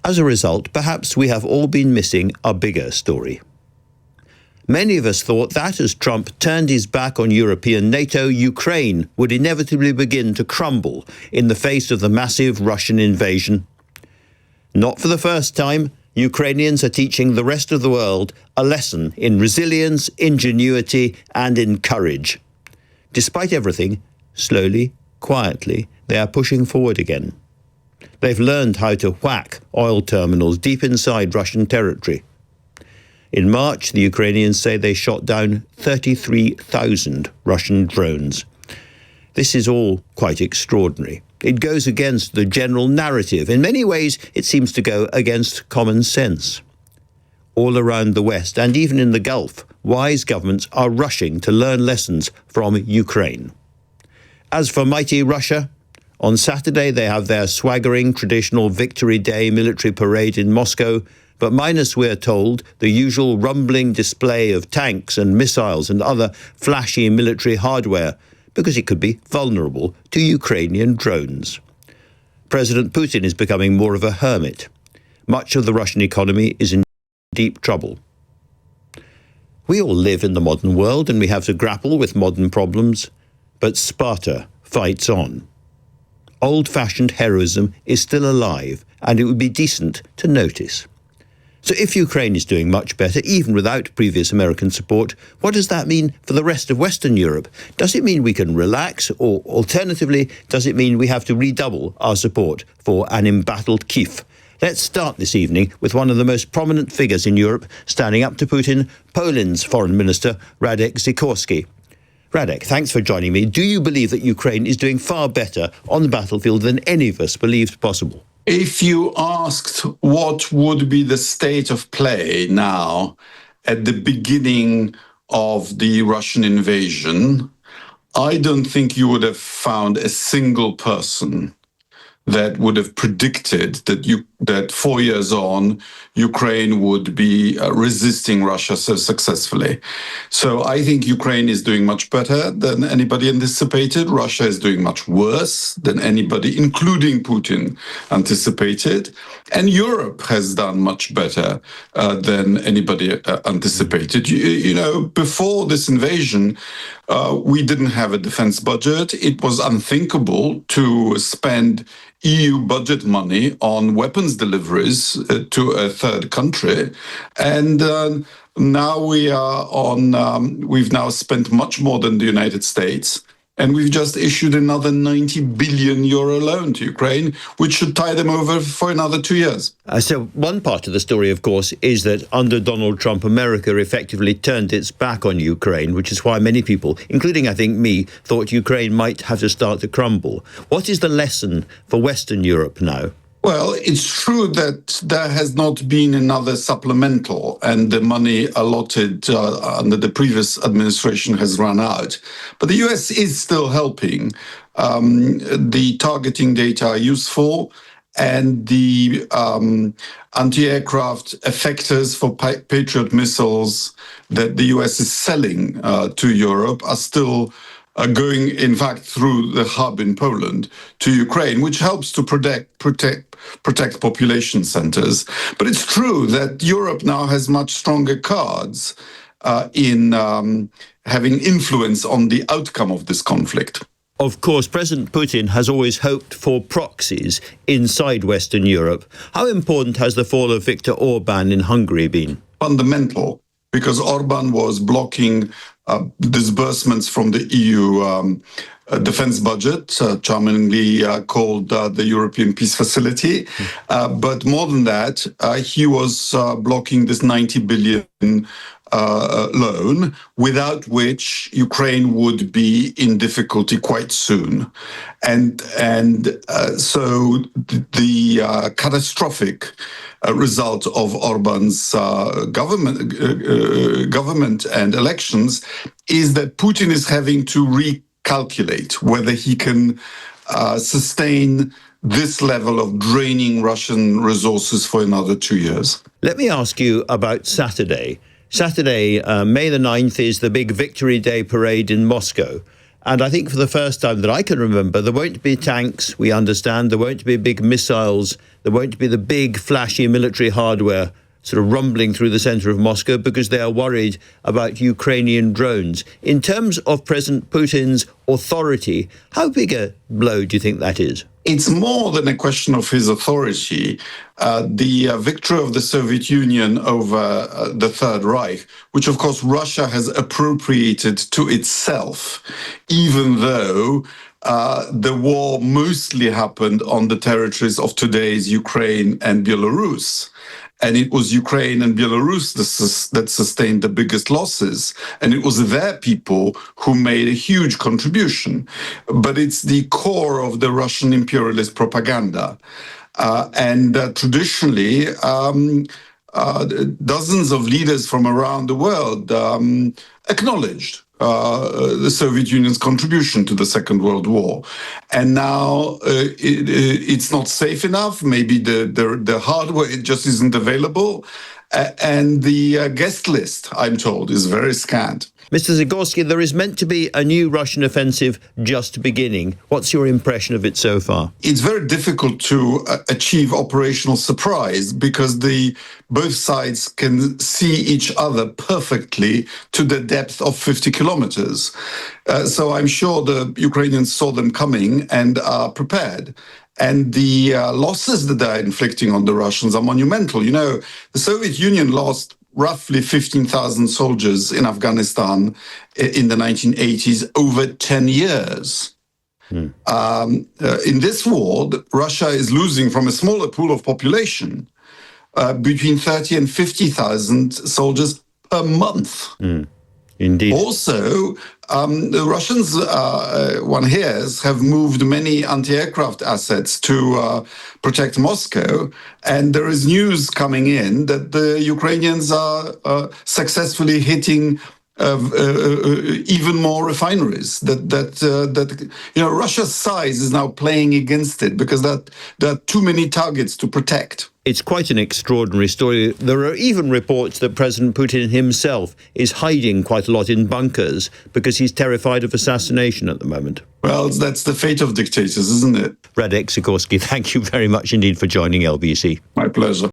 As a result, perhaps we have all been missing a bigger story. Many of us thought that as Trump turned his back on European NATO, Ukraine would inevitably begin to crumble in the face of the massive Russian invasion. Not for the first time, Ukrainians are teaching the rest of the world a lesson in resilience, ingenuity, and in courage. Despite everything, slowly, quietly, they are pushing forward again. They've learned how to whack oil terminals deep inside Russian territory. In March, the Ukrainians say they shot down 33,000 Russian drones. This is all quite extraordinary. It goes against the general narrative. In many ways, it seems to go against common sense. All around the West, and even in the Gulf, wise governments are rushing to learn lessons from Ukraine. As for mighty Russia, on Saturday they have their swaggering traditional Victory Day military parade in Moscow, but minus, we're told, the usual rumbling display of tanks and missiles and other flashy military hardware, because it could be vulnerable to Ukrainian drones. President Putin is becoming more of a hermit. Much of the Russian economy is in deep trouble. We all live in the modern world and we have to grapple with modern problems, but Sparta fights on. Old-fashioned heroism is still alive, and it would be decent to notice. So if Ukraine is doing much better, even without previous American support, what does that mean for the rest of Western Europe? Does it mean we can relax, or alternatively, does it mean we have to redouble our support for an embattled Kyiv? Let's start this evening with one of the most prominent figures in Europe standing up to Putin, Poland's Foreign Minister, Radek Sikorski. Radek, thanks for joining me. Do you believe that Ukraine is doing far better on the battlefield than any of us believed possible? If you asked what would be the state of play now at the beginning of the Russian invasion, I don't think you would have found a single person that would have predicted that 4 years on, Ukraine would be resisting Russia so successfully. So I think Ukraine is doing much better than anybody anticipated. Russia is doing much worse than anybody, including Putin, anticipated. And Europe has done much better than anybody anticipated. You know, before this invasion, we didn't have a defense budget. It was unthinkable to spend EU budget money on weapons deliveries to a third country. And now we've now spent much more than the United States. And we've just issued another 90 billion euro loan to Ukraine, which should tie them over for another 2 years. So one part of the story, of course, is that under Donald Trump, America effectively turned its back on Ukraine, which is why many people, including, I think, me, thought Ukraine might have to start to crumble. What is the lesson for Western Europe now? Well, it's true that there has not been another supplemental, and the money allotted under the previous administration has run out. But the US is still helping. The targeting data are useful, and the anti-aircraft effectors for Patriot missiles that the US is selling to Europe are still going, in fact, through the hub in Poland to Ukraine, which helps to protect population centers. But it's true that Europe now has much stronger cards in having influence on the outcome of this conflict. Of course, President Putin has always hoped for proxies inside Western Europe. How important has the fall of Viktor Orban in Hungary been? Fundamental, because Orban was blocking disbursements from the EU defense budget, charmingly called the European Peace Facility. But more than that, he was blocking this 90 billion loan, without which Ukraine would be in difficulty quite soon. And so the catastrophic result of Orban's government and elections is that Putin is having to recalculate whether he can sustain this level of draining Russian resources for another 2 years. Let me ask you about Saturday. Saturday, May the 9th, is the big Victory Day parade in Moscow. And I think for the first time that I can remember, there won't be tanks, we understand, there won't be big missiles, there won't be the big flashy military hardware sort of rumbling through the centre of Moscow because they are worried about Ukrainian drones. In terms of President Putin's authority, how big a blow do you think that is? It's more than a question of his authority. The victory of the Soviet Union over the Third Reich, which of course Russia has appropriated to itself, even though the war mostly happened on the territories of today's Ukraine and Belarus. And it was Ukraine and Belarus that sustained the biggest losses. And it was their people who made a huge contribution. But it's the core of the Russian imperialist propaganda. Traditionally, dozens of leaders from around the world acknowledged the Soviet Union's contribution to the Second World War. And now it's not safe enough. Maybe the hardware, it just isn't available. And the guest list, I'm told, is very scant. Mr. Zagorski, there is meant to be a new Russian offensive just beginning. What's your impression of it so far? It's very difficult to achieve operational surprise because both sides can see each other perfectly to the depth of 50 kilometers. So I'm sure the Ukrainians saw them coming and are prepared. And the losses that they're inflicting on the Russians are monumental. You know, the Soviet Union lost roughly 15,000 soldiers in Afghanistan in the 1980s over 10 years. In this war, Russia is losing from a smaller pool of population between 30 and 50,000 soldiers per month. Indeed. Also, the Russians, one hears, have moved many anti-aircraft assets to protect Moscow. And there is news coming in that the Ukrainians are successfully hitting even more refineries. That Russia's size is now playing against it because there are too many targets to protect. It's quite an extraordinary story. There are even reports that President Putin himself is hiding quite a lot in bunkers because he's terrified of assassination at the moment. Well, that's the fate of dictators, isn't it? Radek Sikorski, thank you very much indeed for joining LBC. My pleasure.